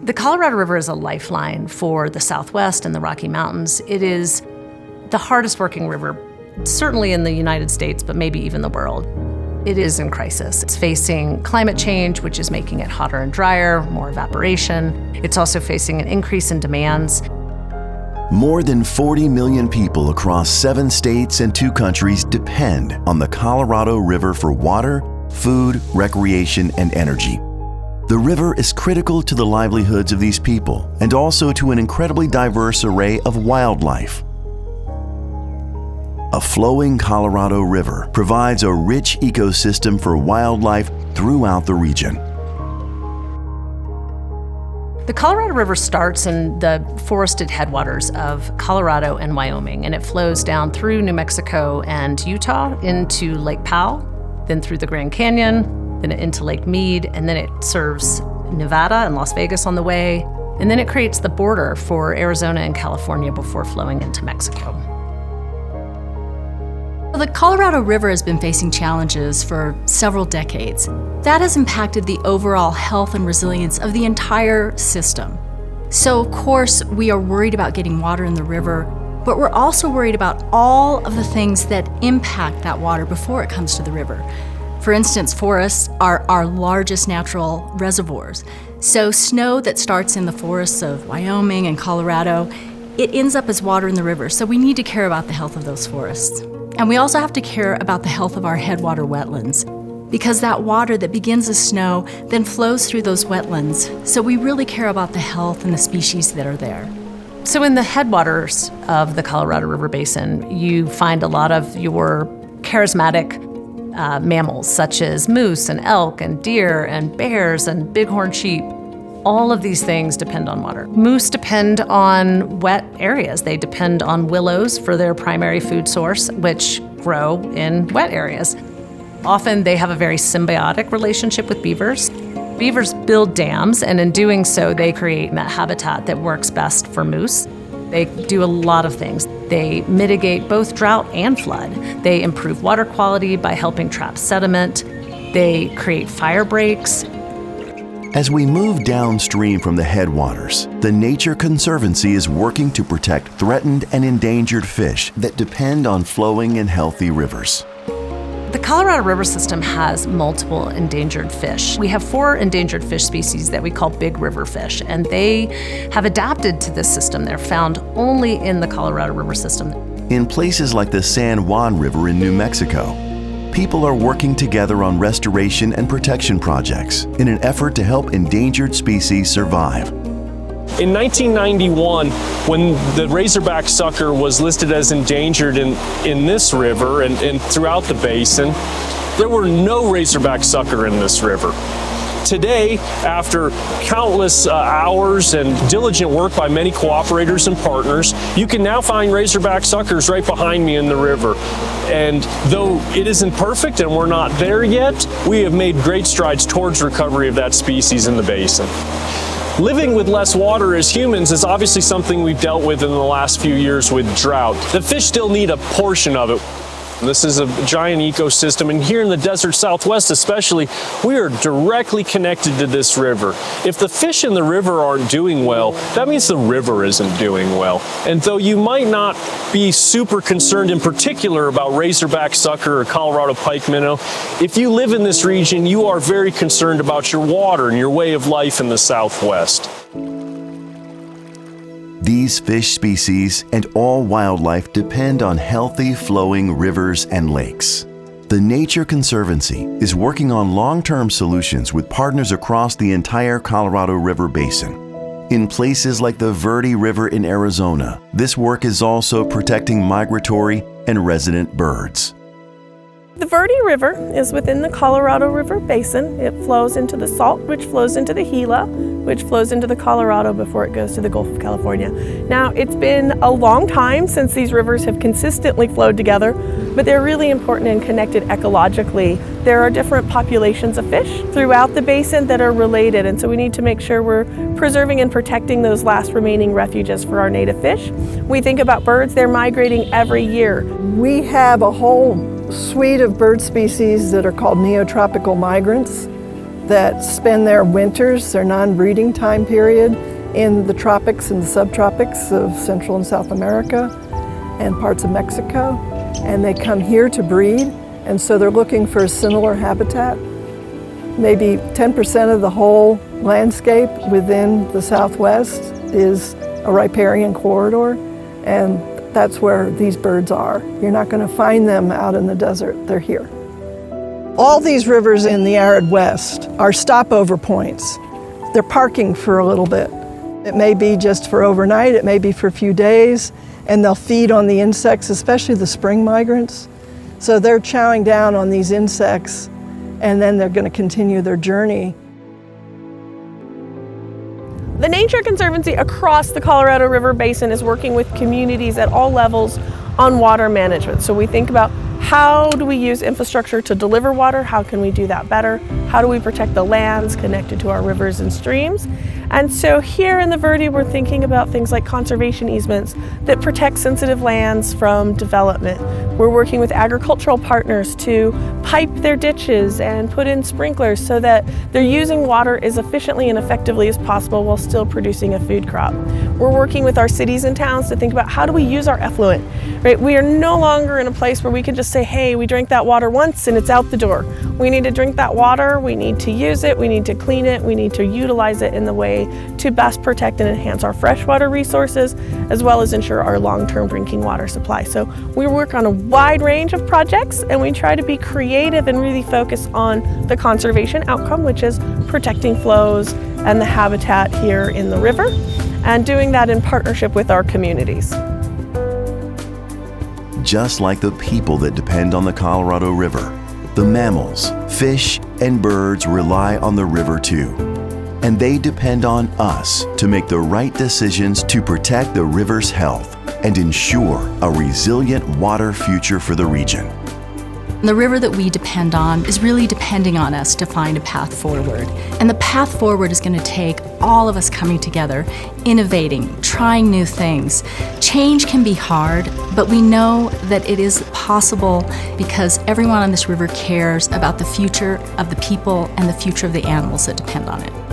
The Colorado River is a lifeline for the Southwest and the Rocky Mountains. It is the hardest working river, certainly in the United States, but maybe even the world. It is in crisis. It's facing climate change, which is making it hotter and drier, more evaporation. It's also facing an increase in demands. More than 40 million people across 7 states and 2 countries depend on the Colorado River for water, food, recreation, and energy. The river is critical to the livelihoods of these people and also to an incredibly diverse array of wildlife. A flowing Colorado River provides a rich ecosystem for wildlife throughout the region. The Colorado River starts in the forested headwaters of Colorado and Wyoming, and it flows down through New Mexico and Utah into Lake Powell, then through the Grand Canyon, then into Lake Mead, and then it serves Nevada and Las Vegas on the way, and then it creates the border for Arizona and California before flowing into Mexico. The Colorado River has been facing challenges for several decades. That has impacted the overall health and resilience of the entire system. So, of course, we are worried about getting water in the river, but we're also worried about all of the things that impact that water before it comes to the river. For instance, forests are our largest natural reservoirs. So snow that starts in the forests of Wyoming and Colorado, it ends up as water in the river. So we need to care about the health of those forests. And we also have to care about the health of our headwater wetlands, because that water that begins as snow then flows through those wetlands. So we really care about the health and the species that are there. So in the headwaters of the Colorado River Basin, you find a lot of your charismatic mammals, such as moose and elk and deer and bears and bighorn sheep. All of these things depend on water. Moose depend on wet areas. They depend on willows for their primary food source, which grow in wet areas. Often they have a very symbiotic relationship with beavers. Beavers build dams, and in doing so, they create that habitat that works best for moose. They do a lot of things. They mitigate both drought and flood. They improve water quality by helping trap sediment. They create fire breaks. As we move downstream from the headwaters, the Nature Conservancy is working to protect threatened and endangered fish that depend on flowing and healthy rivers. The Colorado River system has multiple endangered fish. We have 4 endangered fish species that we call big river fish, and they have adapted to this system. They're found only in the Colorado River system. In places like the San Juan River in New Mexico, people are working together on restoration and protection projects in an effort to help endangered species survive. In 1991, when the razorback sucker was listed as endangered in this river and throughout the basin, there were no razorback sucker in this river. Today, after countless hours and diligent work by many cooperators and partners, you can now find razorback suckers right behind me in the river. And though it isn't perfect and we're not there yet, we have made great strides towards recovery of that species in the basin. Living with less water as humans is obviously something we've dealt with in the last few years with drought. The fish still need a portion of it. This is a giant ecosystem, and here in the desert Southwest especially, we are directly connected to this river. If the fish in the river aren't doing well, that means the river isn't doing well. And though you might not be super concerned in particular about razorback sucker or Colorado pike minnow, if you live in this region, you are very concerned about your water and your way of life in the Southwest. These fish species and all wildlife depend on healthy, flowing rivers and lakes. The Nature Conservancy is working on long-term solutions with partners across the entire Colorado River Basin. In places like the Verde River in Arizona, this work is also protecting migratory and resident birds. The Verde River is within the Colorado River Basin. It flows into the Salt, which flows into the Gila, which flows into the Colorado before it goes to the Gulf of California. Now, it's been a long time since these rivers have consistently flowed together, but they're really important and connected ecologically. There are different populations of fish throughout the basin that are related, and so we need to make sure we're preserving and protecting those last remaining refuges for our native fish. We think about birds, they're migrating every year. We have a whole suite of bird species that are called neotropical migrants, that spend their winters, their non-breeding time period, in the tropics and the subtropics of Central and South America and parts of Mexico. And they come here to breed, and so they're looking for a similar habitat. Maybe 10% of the whole landscape within the Southwest is a riparian corridor, and that's where these birds are. You're not going to find them out in the desert, they're here. All these rivers in the arid West are stopover points. They're parking for a little bit. It may be just for overnight, it may be for a few days, and they'll feed on the insects, especially the spring migrants. So they're chowing down on these insects, and then they're going to continue their journey. The Nature Conservancy across the Colorado River Basin is working with communities at all levels on water management. So we think about how do we use infrastructure to deliver water? How can we do that better? How do we protect the lands connected to our rivers and streams? And so here in the Verde, we're thinking about things like conservation easements that protect sensitive lands from development. We're working with agricultural partners to pipe their ditches and put in sprinklers so that they're using water as efficiently and effectively as possible while still producing a food crop. We're working with our cities and towns to think about how do we use our effluent, right? We are no longer in a place where we can just say, hey, we drank that water once and it's out the door. We need to drink that water, we need to use it, we need to clean it, we need to utilize it in the way to best protect and enhance our freshwater resources, as well as ensure our long-term drinking water supply. So we work on a wide range of projects, and we try to be creative and really focus on the conservation outcome, which is protecting flows and the habitat here in the river, and doing that in partnership with our communities. Just like the people that depend on the Colorado River, the mammals, fish, and birds rely on the river too. And they depend on us to make the right decisions to protect the river's health and ensure a resilient water future for the region. The river that we depend on is really depending on us to find a path forward. And the path forward is going to take all of us coming together, innovating, trying new things. Change can be hard, but we know that it is possible because everyone on this river cares about the future of the people and the future of the animals that depend on it.